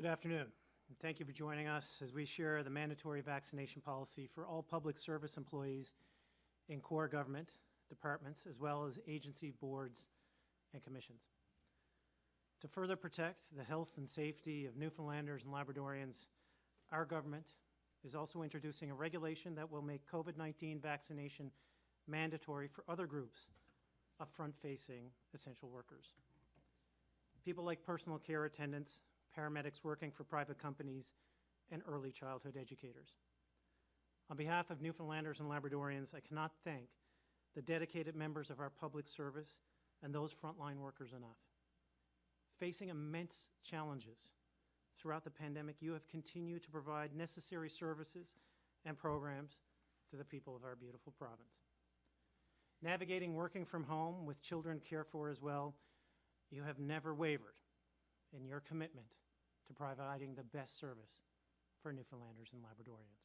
Good afternoon, and thank you for joining us as we share the mandatory vaccination policy for all public service employees in core government departments, as well as agency boards and commissions. To further protect the health and safety of Newfoundlanders and Labradorians, our government is also introducing a regulation that will make COVID-19 vaccination mandatory for other groups of front-facing essential workers. People like personal care attendants, paramedics working for private companies, and early childhood educators. On behalf of Newfoundlanders and Labradorians, I cannot thank the dedicated members of our public service and those frontline workers enough. Facing immense challenges throughout the pandemic, you have continued to provide necessary services and programs to the people of our beautiful province. Navigating working from home with children cared for as well, you have never wavered in your commitment to providing the best service for Newfoundlanders and Labradorians.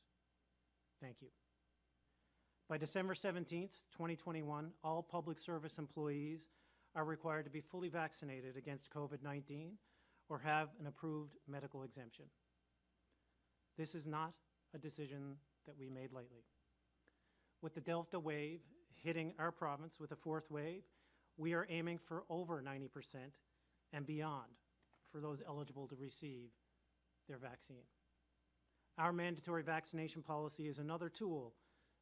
Thank you. By December 17th, 2021, all public service employees are required to be fully vaccinated against COVID-19 or have an approved medical exemption. This is not a decision that we made lightly. With the Delta wave hitting our province with a fourth wave, we are aiming for over 90% and beyond for those eligible to receive their vaccine. Our mandatory vaccination policy is another tool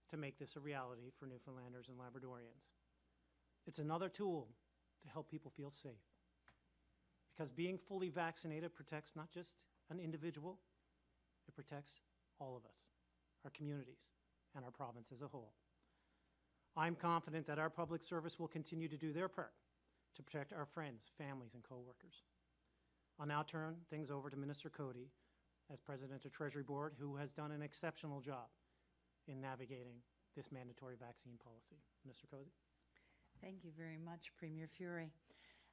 to make this a reality for Newfoundlanders and Labradorians. It's another tool to help people feel safe, because being fully vaccinated protects not just an individual, it protects all of us, our communities, and our province as a whole. I'm confident that our public service will continue to do their part to protect our friends, families, and co-workers. I'll now turn things over to Minister Coady as President of Treasury Board, who has done an exceptional job in navigating this mandatory vaccine policy. Minister Coady. Thank you very much, Premier Furey.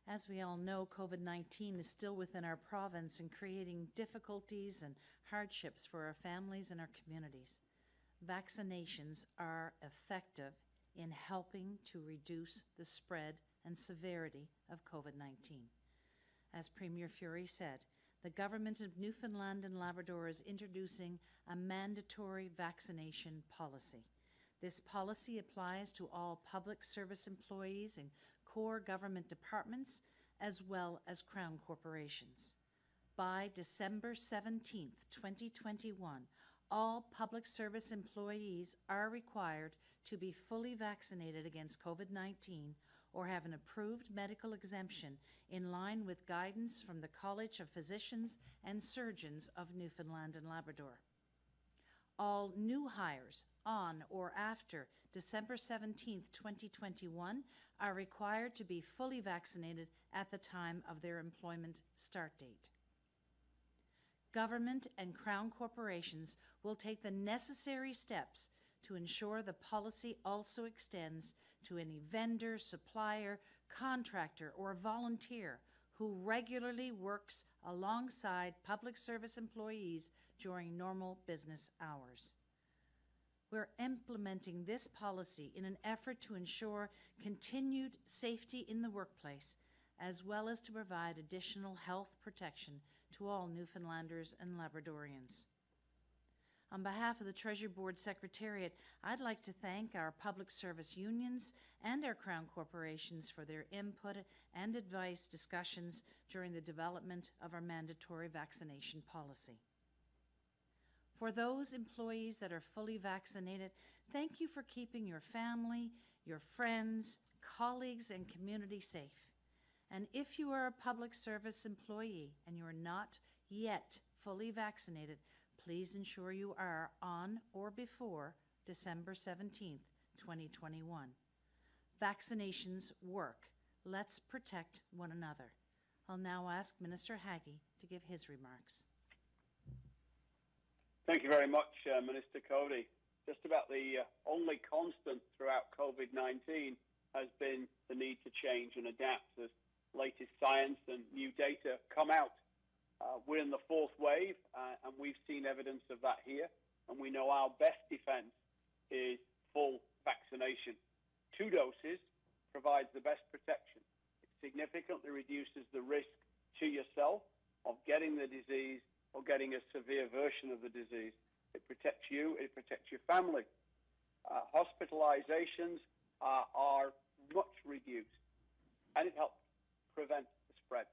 As we all know, COVID-19 is still within our province and creating difficulties and hardships for our families and our communities. Vaccinations are effective in helping to reduce the spread and severity of COVID-19. As Premier Furey said, the Government of Newfoundland and Labrador is introducing a mandatory vaccination policy. This policy applies to all public service employees in core government departments as well as Crown corporations. By December 17th, 2021, all public service employees are required to be fully vaccinated against COVID-19 or have an approved medical exemption in line with guidance from the College of Physicians and Surgeons of Newfoundland and Labrador. All new hires on or after December 17th, 2021 are required to be fully vaccinated at the time of their employment start date. Government and Crown corporations will take the necessary steps to ensure the policy also extends to any vendor, supplier, contractor, or volunteer who regularly works alongside public service employees during normal business hours. We're implementing this policy in an effort to ensure continued safety in the workplace, as well as to provide additional health protection to all Newfoundlanders and Labradorians. On behalf of the Treasury Board Secretariat, I'd like to thank our public service unions and our Crown corporations for their input and advice discussions during the development of our mandatory vaccination policy. For those employees that are fully vaccinated, thank you for keeping your family, your friends, colleagues, and community safe. And if you are a public service employee and you are not yet fully vaccinated, please ensure you are on or before December 17th, 2021. Vaccinations work. Let's protect one another. I'll now ask Minister Haggie to give his remarks. Thank you very much, Minister Coady. Just about the only constant throughout COVID-19 has been the need to change and adapt as latest science and new data come out. We're in the fourth wave, and we've seen evidence of that here, and we know our best defense is full vaccination. 2 doses provides the best protection. It significantly reduces the risk to yourself of getting getting the disease or getting a severe version of the disease. It protects you, it protects your family. Hospitalizations are much reduced, and it helps prevent the spread.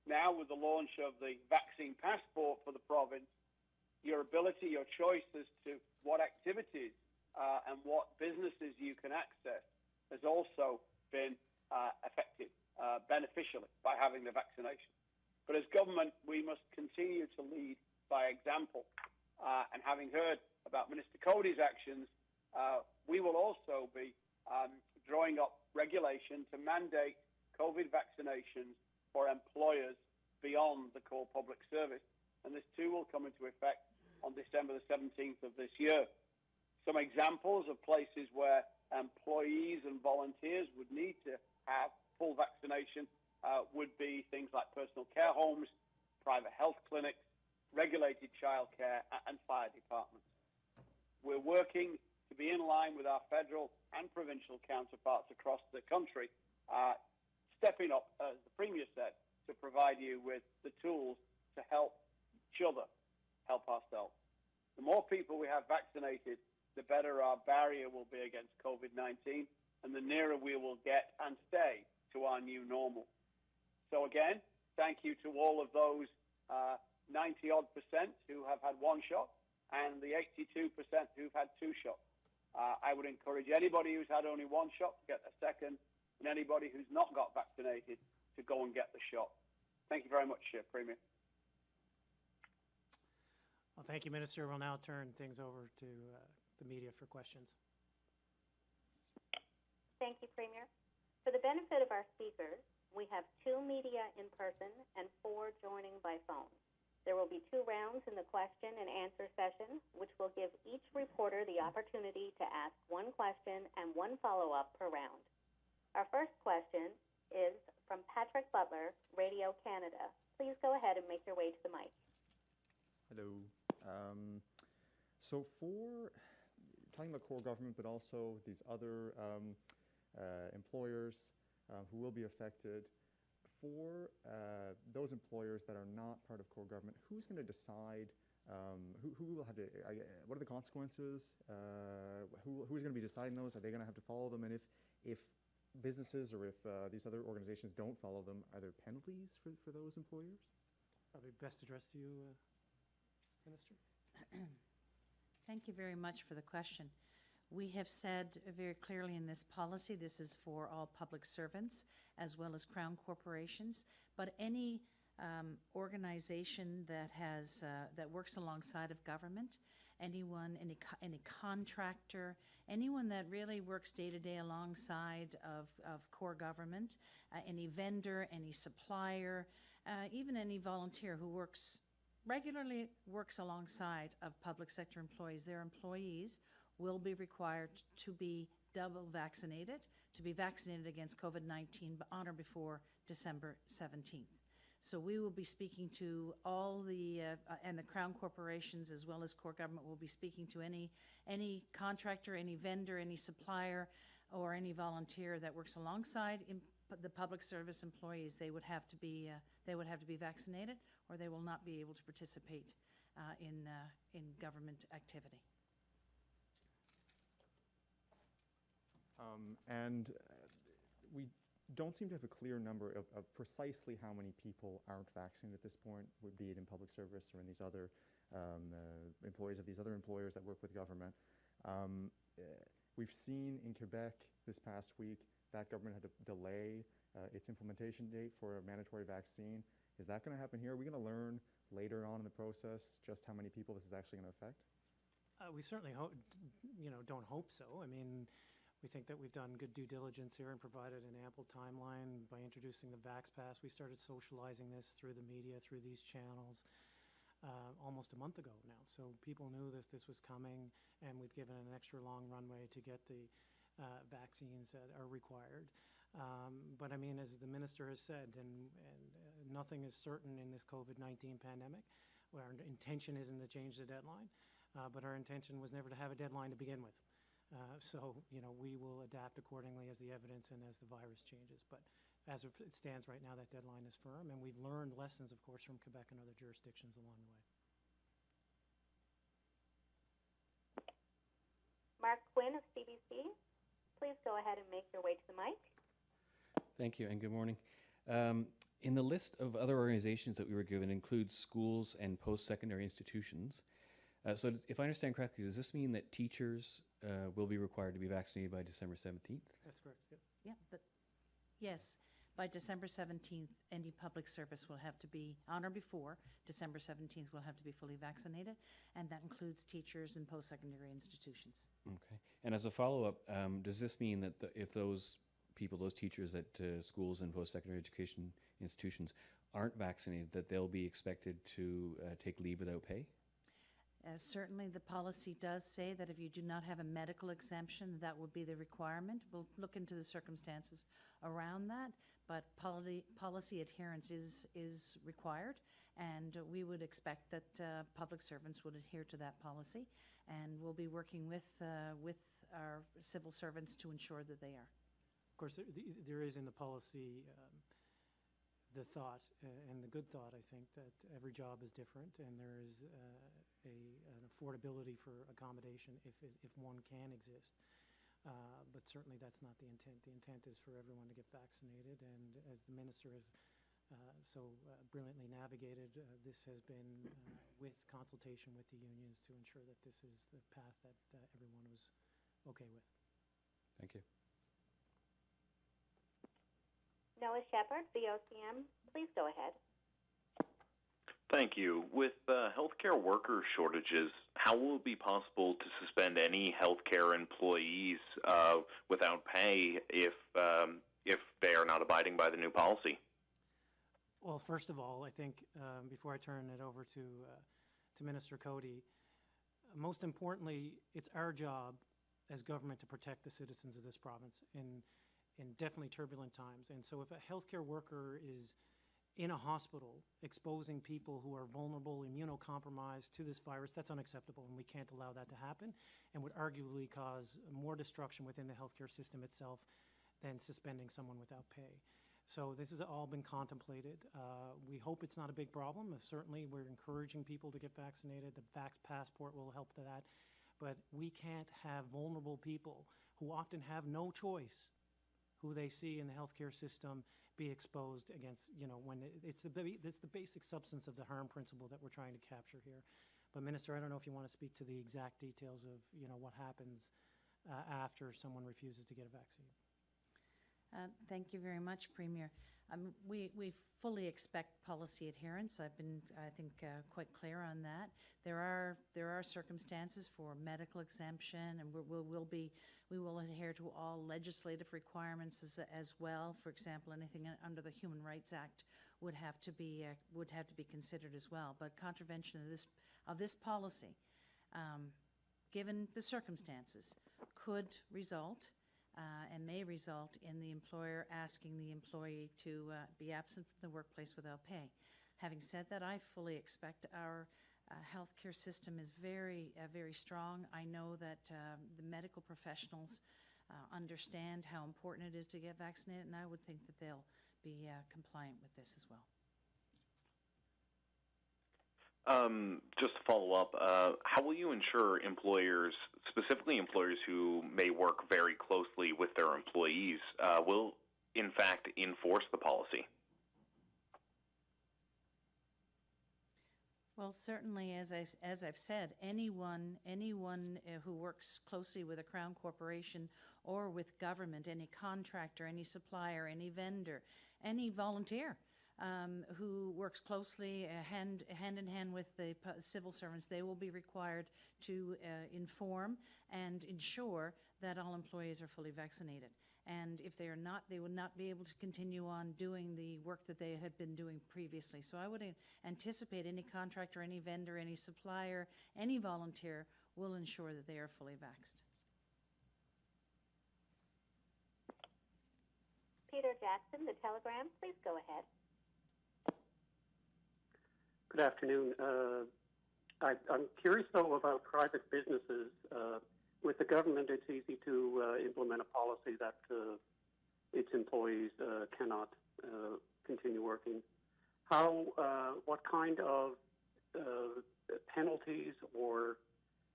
Now, with the launch of the vaccine passport for the province, your ability, your choice as to what activities and what businesses you can access has also been affected beneficially by having the vaccination. But as government, we must continue to lead by example. And having heard about Minister Coady's actions, we will also be drawing up regulation to mandate COVID vaccinations for employers beyond the core public service. And this too will come into effect on December the 17th of this year. Some examples of places where employees and volunteers would need to have full vaccination would be things like personal care homes, private health clinics, regulated childcare, and fire departments. We're working to be in line with our federal and provincial counterparts across the country, stepping up, as the Premier said, to provide you with the tools to help each other help ourselves. The more people we have vaccinated, the better our barrier will be against COVID-19, and the nearer we will get and stay to our new normal. So again, thank you to all of those 90-odd% who have had one shot and the 82% who've had two shots. I would encourage anybody who's had only one shot to get a second, and anybody who's not got vaccinated to go and get the shot. Thank you very much, Premier. Well, thank you, Minister. We'll now turn things over to the media for questions. Thank you, Premier. For the benefit of our speakers, we have 2 media in person and 4 joining by phone. There will be 2 rounds in the question and answer session, which will give each reporter the opportunity to ask 1 question and 1 follow-up per round. Our first question is from Patrick Butler, Radio Canada. Please go ahead and make your way to the mic. Hello. So for talking about core government, but also these other employers who will be affected, for those employers that are not part of core government, who's going to decide who will have to, what are the consequences? Who's going to be deciding those? Are they going to have to follow them? And if businesses or if these other organizations don't follow them, are there penalties for those employers? Probably best addressed to you, Minister. Thank you very much for the question. We have said very clearly in this policy, this is for all public servants as well as Crown corporations, but any organization that has that works alongside of government, anyone, any contractor, anyone that really works day to day alongside of core government, any vendor, any supplier, even any volunteer who regularly works alongside of public sector employees, their employees will be required to be double vaccinated, to be vaccinated against COVID-19 on or before December 17th. So we will be speaking to all the, and the Crown corporations as well as core government will be speaking to any contractor, any vendor, any supplier, or any volunteer that works alongside the public service employees. They would have to be vaccinated, or they will not be able to participate in government activity. And we don't seem to have a clear number of precisely how many people aren't vaccinated at this point, be it in public service or in these other employees of these other employers that work with government. We've seen in Quebec this past week that government had to delay its implementation date for a mandatory vaccine. Is that going to happen here? Are we going to learn later on in the process just how many people this is actually going to affect? We certainly don't hope so. I mean, we think that we've done good due diligence here and provided an ample timeline by introducing the Vax Pass. We started socializing this through the media, through these channels, almost a month ago now. So people knew that this was coming, and we've given an extra long runway to get the vaccines that are required. But I mean, as the Minister has said, and nothing is certain in this COVID-19 pandemic. Our intention isn't to change the deadline, but our intention was never to have a deadline to begin with. So, we will adapt accordingly as the evidence and as the virus changes. But as it stands right now, that deadline is firm, and we've learned lessons, of course, from Quebec and other jurisdictions along the way. Mark Quinn of CBC, please go ahead and make your way to the mic. Thank you, and good morning. In the list of other organizations that we were given includes schools and post-secondary institutions. So if I understand correctly, does this mean that teachers will be required to be vaccinated by December 17th? That's correct, yep. Yeah, but yes, by December 17th, any public service will have to be, on or before December 17th, will have to be fully vaccinated, and that includes teachers and post-secondary institutions. Okay. And as a follow-up, does this mean that if those people, those teachers at schools and post-secondary education institutions aren't vaccinated, that they'll be expected to take leave without pay? Certainly, the policy does say that if you do not have a medical exemption, that would be the requirement. We'll look into the circumstances around that, but policy adherence is required, and we would expect that public servants would adhere to that policy, and we'll be working with our civil servants to ensure that they are. Of course, there is in the policy the thought, and the good thought, I think, that every job is different, and there is an affordability for accommodation if one can exist. But certainly that's not the intent. The intent is for everyone to get vaccinated, and as the Minister has so brilliantly navigated, this has been with consultation with the unions to ensure that this is the path that everyone was okay with. Thank you. Noah Shepard, VOCM, please go ahead. Thank you. With healthcare worker shortages, how will it be possible to suspend any healthcare employees without pay if they are not abiding by the new policy? Well, first of all, I think before I turn it over to Minister Coady, most importantly, it's our job as government to protect the citizens of this province in definitely turbulent times. And so if a healthcare worker is in a hospital exposing people who are vulnerable, immunocompromised to this virus, that's unacceptable, and we can't allow that to happen, and would arguably cause more destruction within the healthcare system itself than suspending someone without pay. So this has all been contemplated. We hope it's not a big problem. Certainly we're encouraging people to get vaccinated. The Vax Passport will help to that. But we can't have vulnerable people who often have no choice who they see in the healthcare system be exposed against, when it's the basic substance of the harm principle that we're trying to capture here. But Minister, I don't know if you want to speak to the exact details of, what happens after someone refuses to get a vaccine. Thank you very much, Premier. We fully expect policy adherence. I've been, I think, quite clear on that. There are circumstances for medical exemption, and we will adhere to all legislative requirements as well. For example, anything under the Human Rights Act would have to be considered as well. But contravention of this policy, given the circumstances, could result. And may result in the employer asking the employee to be absent from the workplace without pay. Having said that, I fully expect our healthcare system is very, very strong. I know that the medical professionals understand how important it is to get vaccinated, and I would think that they'll be compliant with this as well. Just to follow up, how will you ensure employers, specifically employers who may work very closely with their employees, will in fact enforce the policy? Well, certainly, as I've said, anyone who works closely with a Crown corporation or with government, any contractor, any supplier, any vendor, any volunteer, who works closely hand in hand with the civil servants, they will be required to inform and ensure that all employees are fully vaccinated. And if they are not, they will not be able to continue on doing the work that they had been doing previously. So I would anticipate any contractor, any vendor, any supplier, any volunteer will ensure that they are fully vaxxed. Peter Jackson, The Telegram, please go ahead. Good afternoon. I'm curious, though, about private businesses. With the government, it's easy to implement a policy that its employees cannot continue working. What kind of penalties or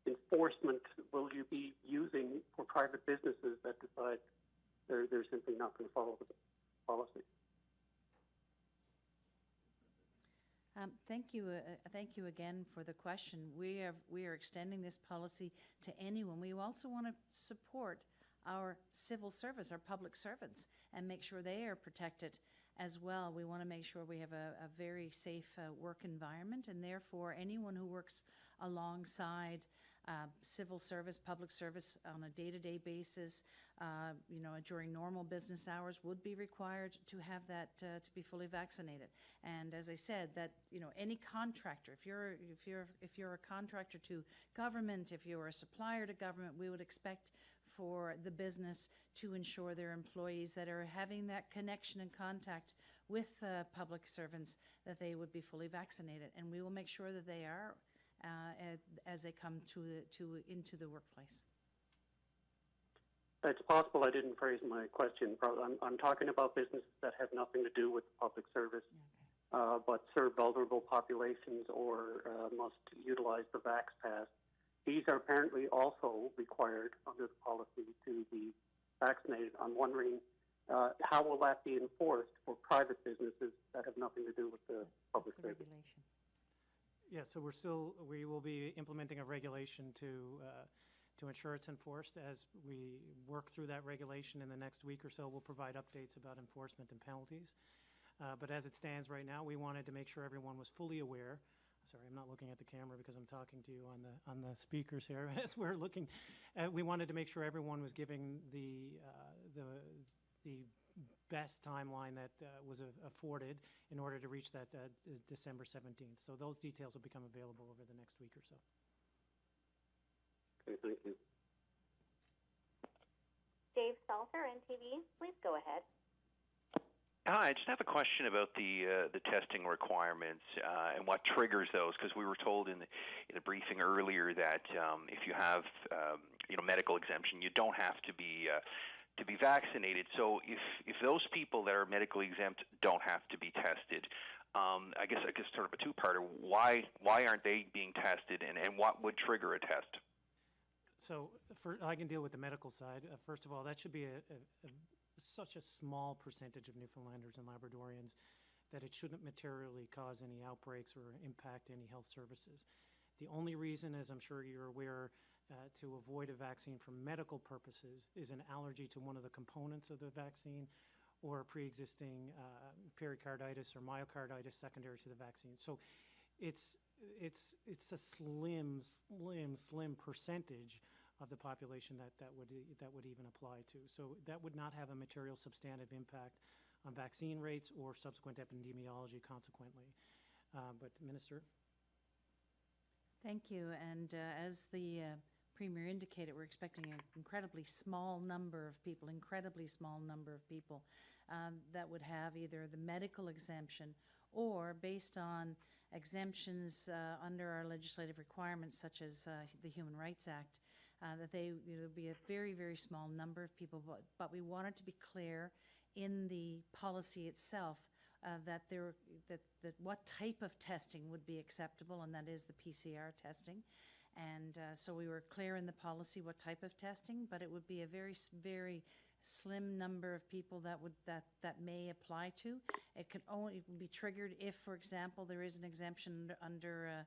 enforcement will you be using for private businesses that decide they're simply not going to follow the policy? Thank you again for the question. We are extending this policy to anyone. We also want to support our civil service, our public servants, and make sure they are protected as well. We want to make sure we have a very safe work environment, and therefore anyone who works alongside civil service, public service on a day-to-day basis, during normal business hours would be required to have that to be fully vaccinated. And as I said, that any contractor, if you're a contractor to government, if you're a supplier to government, we would expect for the business to ensure their employees that are having that connection and contact with public servants, that they would be fully vaccinated, and we will make sure that they are as they come into the workplace. It's possible I didn't phrase my question. I'm talking about businesses that have nothing to do with public service, but serve vulnerable populations or must utilize the Vax Pass. These are apparently also required under the policy to be vaccinated. I'm wondering how will that be enforced for private businesses that have nothing to do with the public service? Regulation. Yeah, so we will be implementing a regulation to ensure it's enforced. As we work through that regulation in the next week or so, we'll provide updates about enforcement and penalties. But as it stands right now, we wanted to make sure everyone was fully aware. Sorry, I'm not looking at the camera because I'm talking to you on the speakers here. As we're looking, we wanted to make sure everyone was giving the best timeline that was afforded in order to reach that December 17th. So those details will become available over the next week or so. Okay, thank you. Dave Salter, NTV, please go ahead. Hi, I just have a question about the testing requirements and what triggers those, because we were told in the briefing earlier that if you have medical exemption, you don't have to be vaccinated. So if those people that are medically exempt don't have to be tested, I guess sort of a two-parter. Why aren't they being tested, and what would trigger a test? So I can deal with the medical side. First of all, that should be such a small percentage of Newfoundlanders and Labradorians that it shouldn't materially cause any outbreaks or impact any health services. The only reason, as I'm sure you're aware, to avoid a vaccine for medical purposes is an allergy to one of the components of the vaccine or pre-existing pericarditis or myocarditis secondary to the vaccine. So it's a slim percentage of the population that would even apply to. So that would not have a material substantive impact on vaccine rates or subsequent epidemiology consequently. But Minister? Thank you. And as the Premier indicated, we're expecting an incredibly small number of people that would have either the medical exemption or based on exemptions under our legislative requirements, such as the Human Rights Act, that there would be a very, very small number of people. But we wanted to be clear in the policy itself that what type of testing would be acceptable, and that is the PCR testing. And so we were clear in the policy what type of testing, but it would be a very, very slim number of people that may apply to. It could only be triggered if, for example, there is an exemption under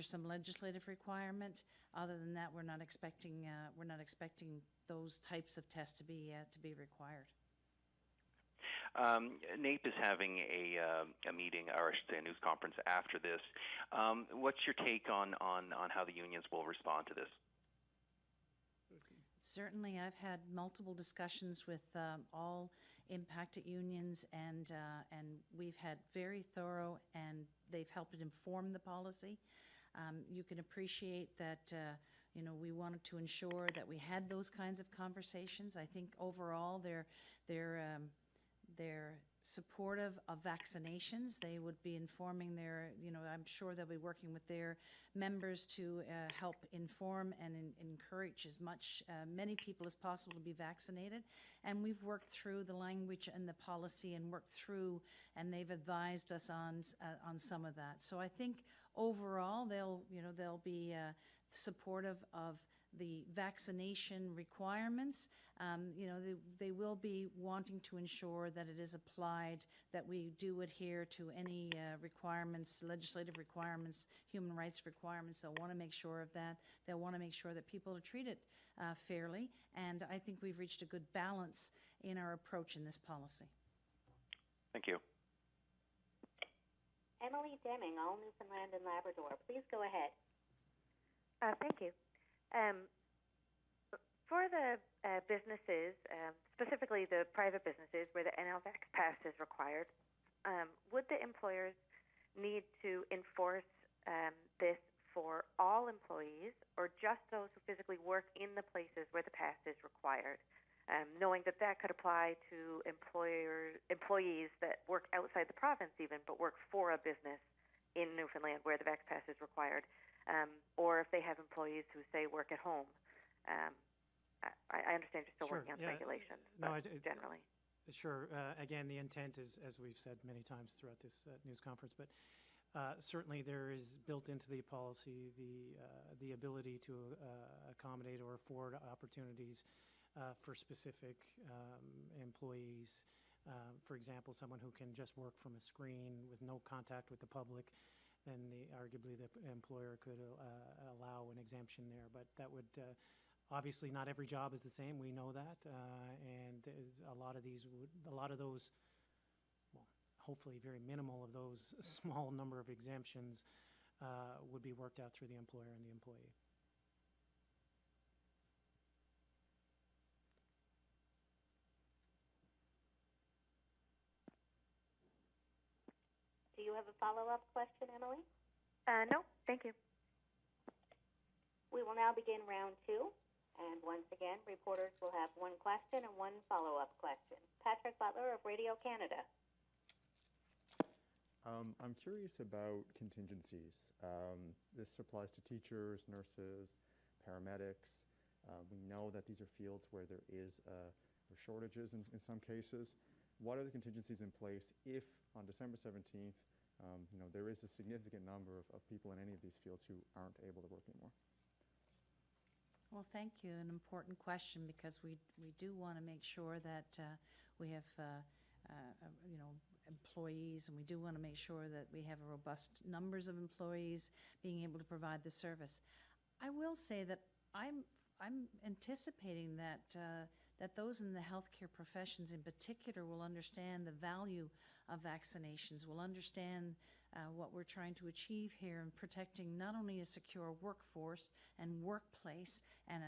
some legislative requirement. Other than that, we're not expecting those types of tests to be required. NAPE is having a meeting, or I should say a news conference after this. What's your take on how the unions will respond to this? Certainly, I've had multiple discussions with all impacted unions, and we've had very thorough, and they've helped inform the policy. You can appreciate that we wanted to ensure that we had those kinds of conversations. I think overall they're supportive of vaccinations. They would be informing their, I'm sure they'll be working with their members to help inform and encourage many people as possible to be vaccinated. And we've worked through the language and the policy and worked through, and they've advised us on some of that. So I think overall they'll be supportive of the vaccination requirements. They will be wanting to ensure that it is applied, that we do adhere to any requirements, legislative requirements, human rights requirements. They'll want to make sure of that. They'll want to make sure that people are treated fairly. And I think we've reached a good balance in our approach in this policy. Thank you. Emily Deming, All Newfoundland and Labrador. Please go ahead. Thank you. For the businesses, specifically the private businesses where the NLVAX pass is required, would the employers need to enforce this for all employees or just those who physically work in the places where the pass is required? Knowing that that could apply to employees that work outside the province even, but work for a business in Newfoundland where the Vax pass is required, or if they have employees who, say, work at home. I understand you're still working on regulations, but generally. Sure. Again, the intent is, as we've said many times throughout this news conference, but certainly there is built into the policy the ability to accommodate or afford opportunities for specific employees. For example, someone who can just work from a screen with no contact with the public, then arguably the employer could allow an exemption there. But that would obviously not every job is the same. We know that, and a lot of those, well, hopefully very minimal of those small number of exemptions would be worked out through the employer and the employee. Do you have a follow-up question, Emily? No, thank you. We will now begin round two. And once again, reporters will have one question and one follow-up question. Patrick Butler of Radio Canada. I'm curious about contingencies. This applies to teachers, nurses, paramedics. We know that these are fields where there are shortages in some cases. What are the contingencies in place if on December 17th, there is a significant number of people in any of these fields who aren't able to work anymore? Well, thank you. An important question, because we do want to make sure that we have employees, and we do want to make sure that we have robust numbers of employees being able to provide the service. I will say that I'm anticipating that those in the healthcare professions in particular will understand the value of vaccinations, will understand what we're trying to achieve here in protecting not only a secure workforce and workplace and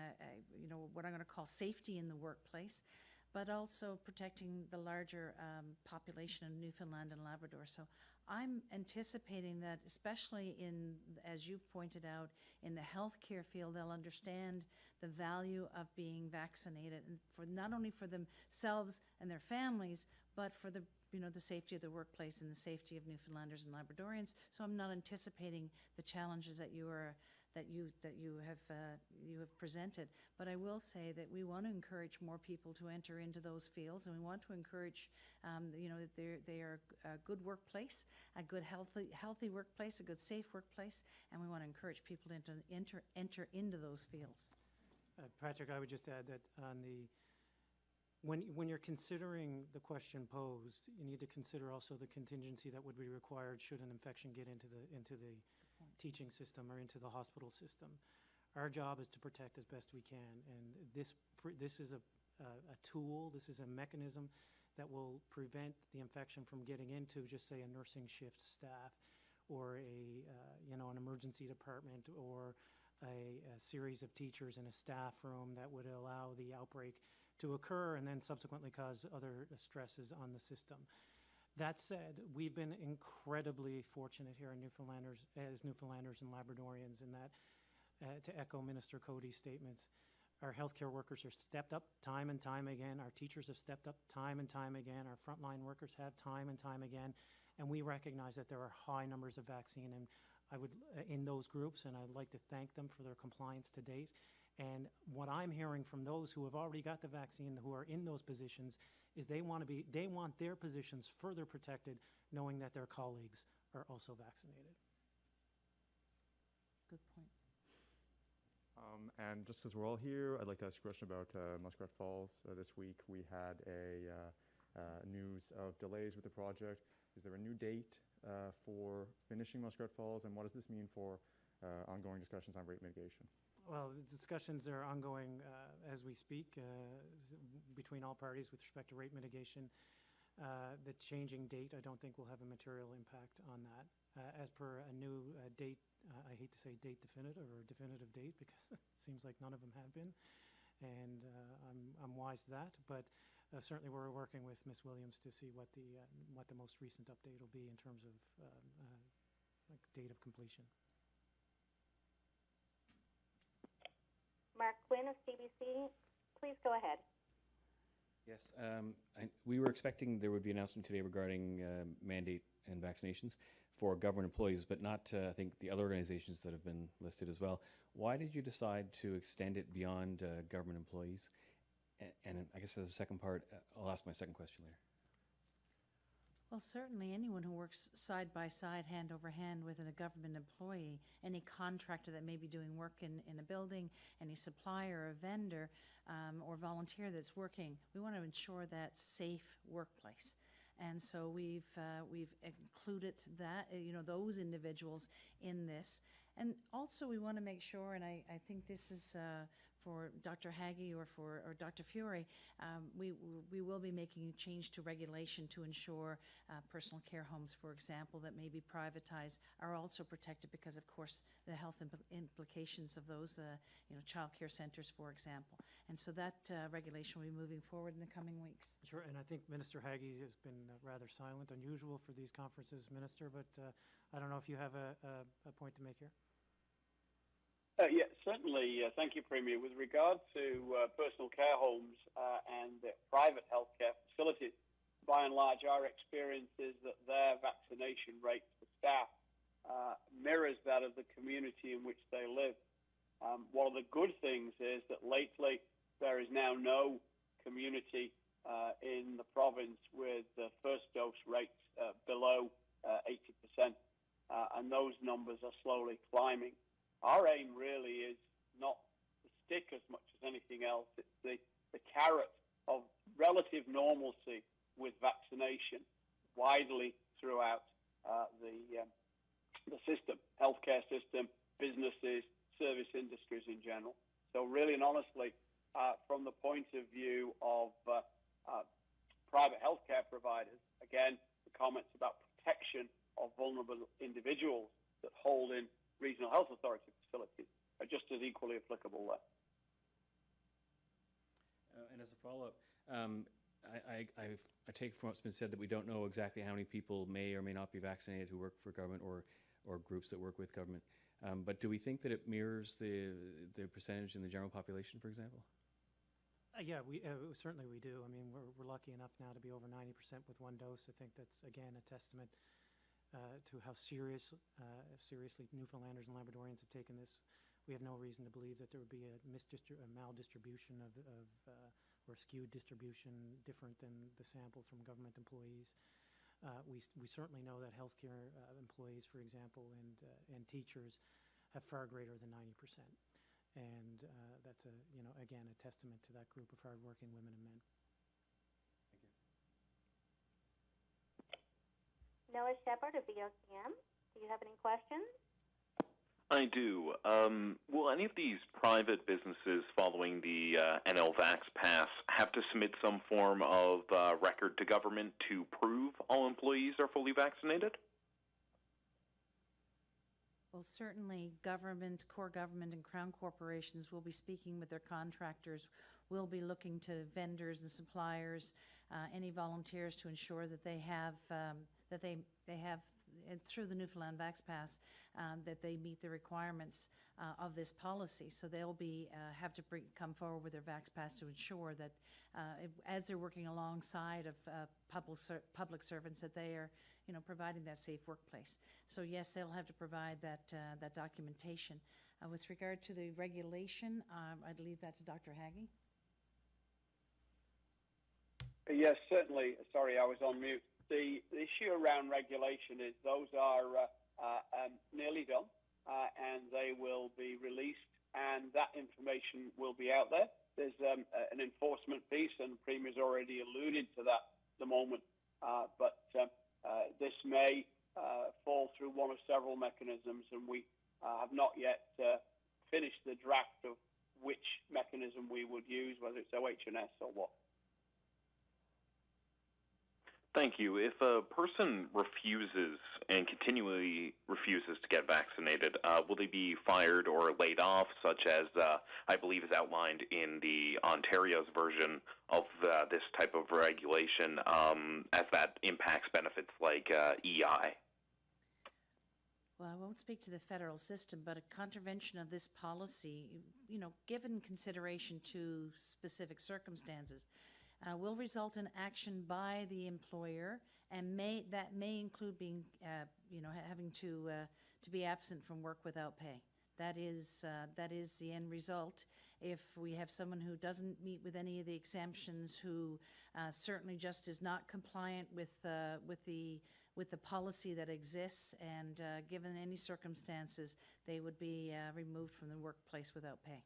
what I'm going to call safety in the workplace, but also protecting the larger population of Newfoundland and Labrador. So I'm anticipating that, especially as you've pointed out, in the healthcare field, they'll understand the value of being vaccinated, and for not only for themselves and their families, but for the safety of the workplace and the safety of Newfoundlanders and Labradorians. So I'm not anticipating the challenges that you have presented. But I will say that we want to encourage more people to enter into those fields, and we want to encourage, that they are a good workplace, a good healthy workplace, a good safe workplace, and we want to encourage people to enter into those fields. Patrick, I would just add that when you're considering the question posed, you need to consider also the contingency that would be required should an infection get into the teaching system or into the hospital system. Our job is to protect as best we can, and this is a tool, this is a mechanism that will prevent the infection from getting into, just say, a nursing shift staff or an emergency department or a series of teachers in a staff room that would allow the outbreak to occur and then subsequently cause other stresses on the system. That said, we've been incredibly fortunate here in Newfoundlanders and Labradorians in that, to echo Minister Coady's statements, Our healthcare workers have stepped up time and time again. Our teachers have stepped up time and time again. Our frontline workers have time and time again. And we recognize that there are high numbers of vaccine in those groups, and I'd like to thank them for their compliance to date. And what I'm hearing from those who have already got the vaccine, who are in those positions, is they want their positions further protected, knowing that their colleagues are also vaccinated. Good point. And just because we're all here, I'd like to ask a question about Muskrat Falls. This week we had news of delays with the project. Is there a new date for finishing Muskrat Falls, and what does this mean for ongoing discussions on rate mitigation? Well, the discussions are ongoing as we speak between all parties with respect to rate mitigation. The changing date, I don't think will have a material impact on that. As per a new date, I hate to say date definitive or definitive date because it seems like none of them have been, and I'm wise to that. But certainly, we're working with Ms. Williams to see what the most recent update will be in terms of like date of completion. Mark Quinn of CBC, please go ahead. Yes, we were expecting there would be an announcement today regarding mandate and vaccinations for government employees, but not, I think, the other organizations that have been listed as well. Why did you decide to extend it beyond government employees? And I guess as a second part, I'll ask my second question later. Well, certainly anyone who works side by side, hand over hand with a government employee, any contractor that may be doing work in a building, any supplier or vendor or volunteer that's working, we want to ensure that safe workplace. And so we've included that, those individuals in this. And also we want to make sure, and I think this is for Dr. Haggie or Dr. Furey, we will be making a change to regulation to ensure personal care homes, for example, that may be privatized are also protected because, of course, the health implications of those, child care centers, for example. And so that regulation will be moving forward in the coming weeks. Sure, and I think Minister Haggie has been rather silent, unusual for these conferences, Minister, but I don't know if you have a point to make here. Yeah, certainly. Thank you, Premier. With regard to personal care homes and private healthcare facilities, by and large, our experience is that their vaccination rates for staff mirrors that of the community in which they live. One of the good things is that lately there is now no community in the province with first dose rates below 80%, and those numbers are slowly climbing. Our aim really is not the stick as much as anything else. It's the carrot of relative normalcy with vaccination widely throughout the system, healthcare system, businesses, service industries in general. So really and honestly, from the point of view of private healthcare providers, again, the comments about protection of vulnerable individuals that hold in regional health authority facilities are just as equally applicable there. And as a follow-up, I take from what's been said that we don't know exactly how many people may or may not be vaccinated who work for government or groups that work with government. But do we think that it mirrors the percentage in the general population, for example? Yeah, certainly we do. I mean, we're lucky enough now to be over 90% with one dose. I think that's, again, a testament to how seriously Newfoundlanders and Labradorians have taken this. We have no reason to believe that there would be a maldistribution or skewed distribution different than the sample from government employees. We certainly know that healthcare employees, for example, and teachers have far greater than 90%. And that's again, a testament to that group of hardworking women and men. Thank you. Noah Shepard of VOCM, do you have any questions? I do. Will any of these private businesses following the NL Vax Pass have to submit some form of record to government to prove all employees are fully vaccinated? Well, certainly government, core government and crown corporations will be speaking with their contractors, will be looking to vendors and suppliers, any volunteers to ensure that they have through the Newfoundland VaxPass, that they meet the requirements of this policy. So they'll be have to come forward with their VaxPass to ensure that as they're working alongside of public servants, that they are, providing that safe workplace. So yes, they'll have to provide that documentation. With regard to the regulation, I'd leave that to Dr. Haggie. Yes, certainly. Sorry, I was on mute. The issue around regulation is those are nearly done, and they will be released, and that information will be out there. There's an enforcement piece, and Premier's already alluded to that at the moment, but this may fall through one of several mechanisms, and we have not yet finished the draft of which mechanism we would use, whether it's OH&S or what. Thank you. If a person refuses and continually refuses to get vaccinated, will they be fired or laid off, such as I believe is outlined in the Ontario's version of this type of regulation, as that impacts benefits like EI? Well, I won't speak to the federal system, but a contravention of this policy, given consideration to specific circumstances, will result in action by the employer, and that may include being, having to be absent from work without pay. That is the end result. If we have someone who doesn't meet with any of the exemptions, who certainly just is not compliant with the policy that exists, and given any circumstances, they would be removed from the workplace without pay.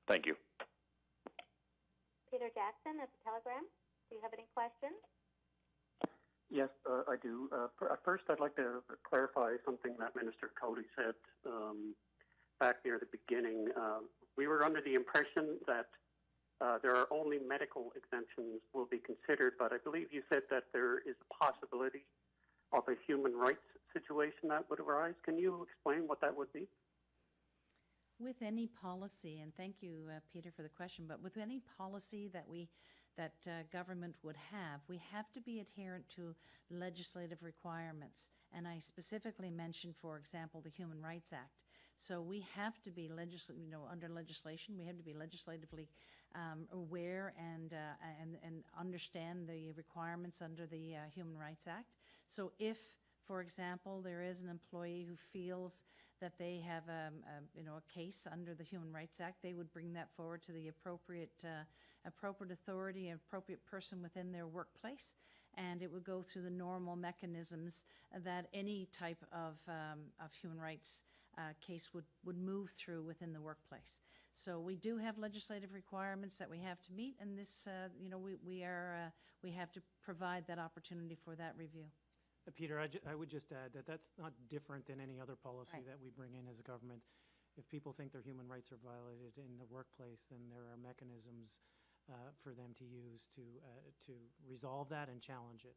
Thank you. Peter Jackson at the Telegram. Do you have any questions? Yes, I do. First, I'd like to clarify something that Minister Coady said back near the beginning. We were under the impression that there are only medical exemptions will be considered, but I believe you said that there is a possibility of a human rights situation that would arise. Can you explain what that would be? With any policy, and thank you, Peter, for the question, but with any policy that government would have, we have to be adherent to legislative requirements. And I specifically mentioned, for example, the Human Rights Act. So we have to be under legislation. We have to be legislatively aware and understand the requirements under the Human Rights Act. So if, for example, there is an employee who feels that they have a case under the Human Rights Act, they would bring that forward to the appropriate authority and appropriate person within their workplace, and it would go through the normal mechanisms that any type of human rights case would move through within the workplace. So we do have legislative requirements that we have to meet, and this we have to provide that opportunity for that review. Peter, I would just add that that's not different than any other policy Right. that we bring in as a government. If people think their human rights are violated in the workplace, then there are mechanisms for them to use to resolve that and challenge it.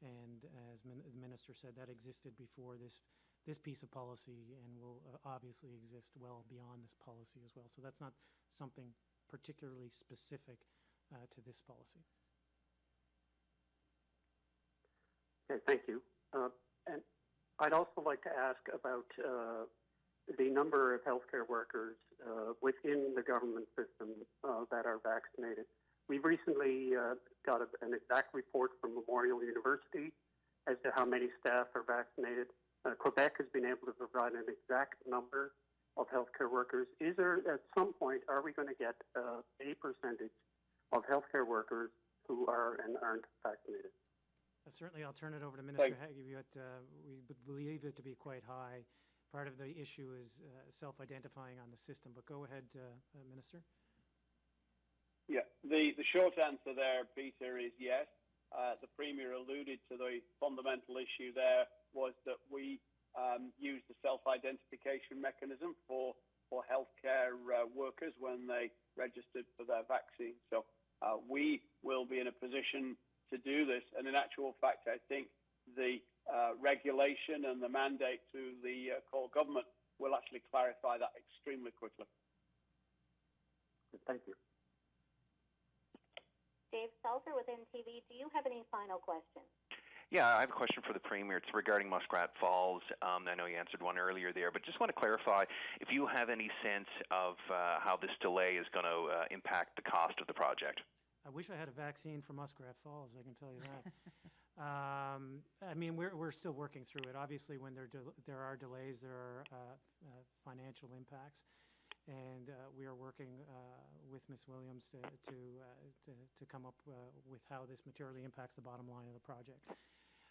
And as the Minister said, that existed before this piece of policy, and will obviously exist well beyond this policy as well. So that's not something particularly specific to this policy. Okay, thank you. And I'd also like to ask about the number of healthcare workers within the government system that are vaccinated. We recently got an exact report from Memorial University as to how many staff are vaccinated. Quebec has been able to provide an exact number of healthcare workers. Is there, at some point, are we going to get a percentage of healthcare workers who are and aren't vaccinated? Certainly, I'll turn it over to Minister Haggie, but we believe it to be quite high. Part of the issue is self-identifying on the system, but go ahead, Minister. Yeah, the short answer there, Peter, is yes. The Premier alluded to the fundamental issue there was that we use the self-identification mechanism for healthcare workers when they registered for their vaccine. So we will be in a position to do this, and in actual fact, I think the regulation and the mandate to the core government will actually clarify that extremely quickly. Thank you. Dave Salter with NTV, do you have any final questions? Yeah, I have a question for the Premier. It's regarding Muskrat Falls. I know you answered one earlier there, but just want to clarify if you have any sense of how this delay is going to impact the cost of the project. I wish I had a vaccine for Muskrat Falls, I can tell you that. I mean, we're still working through it. Obviously, when there are delays, there are financial impacts, and we are working with Ms. Williams to come up with how this materially impacts the bottom line of the project.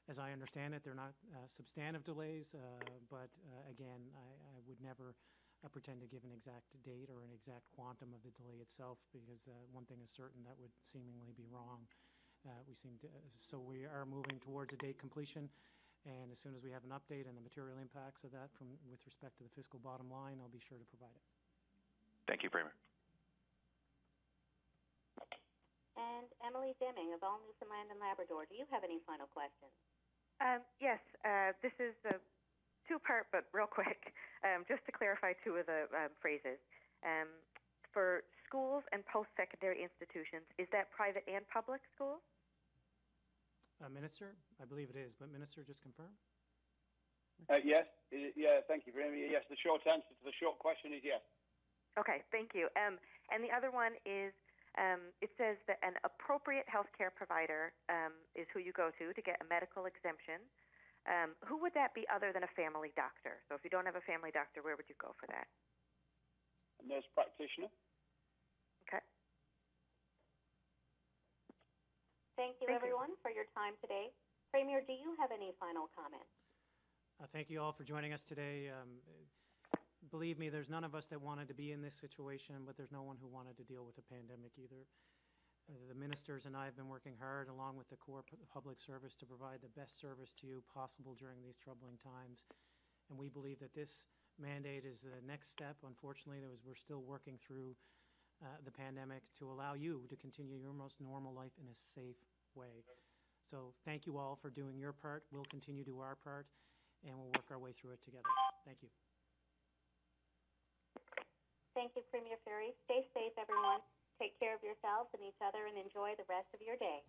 As I understand it, they're not substantive delays, but again, I would never pretend to give an exact date or an exact quantum of the delay itself, because one thing is certain, that would seemingly be wrong. So we are moving towards a date completion, and as soon as we have an update on the material impacts of that with respect to the fiscal bottom line, I'll be sure to provide it. Thank you, Premier. And Emily Deming of All Newfoundland and Labrador, do you have any final questions? Yes, this is a two-part, but real quick, just to clarify two of the phrases. For schools and post-secondary institutions, is that private and public schools? Minister, I believe it is, but Minister, just confirm. Yes. Yeah, thank you, Premier. Yes, the short answer to the short question is yes. Okay, thank you. And the other one is, it says that an appropriate healthcare provider is who you go to get a medical exemption. Who would that be other than a family doctor? So if you don't have a family doctor, where would you go for that? A nurse practitioner. Okay. Thank you, everyone, for your time today. Premier, do you have any final comments? Thank you all for joining us today. Believe me, there's none of us that wanted to be in this situation, but there's no one who wanted to deal with a pandemic either. The ministers and I have been working hard, along with the core public service, to provide the best service to you possible during these troubling times. And we believe that this mandate is the next step. Unfortunately, we're still working through the pandemic to allow you to continue your most normal life in a safe way. So thank you all for doing your part. We'll continue to do our part, and we'll work our way through it together. Thank you. Thank you, Premier Furey. Stay safe, everyone. Take care of yourselves and each other, and enjoy the rest of your day.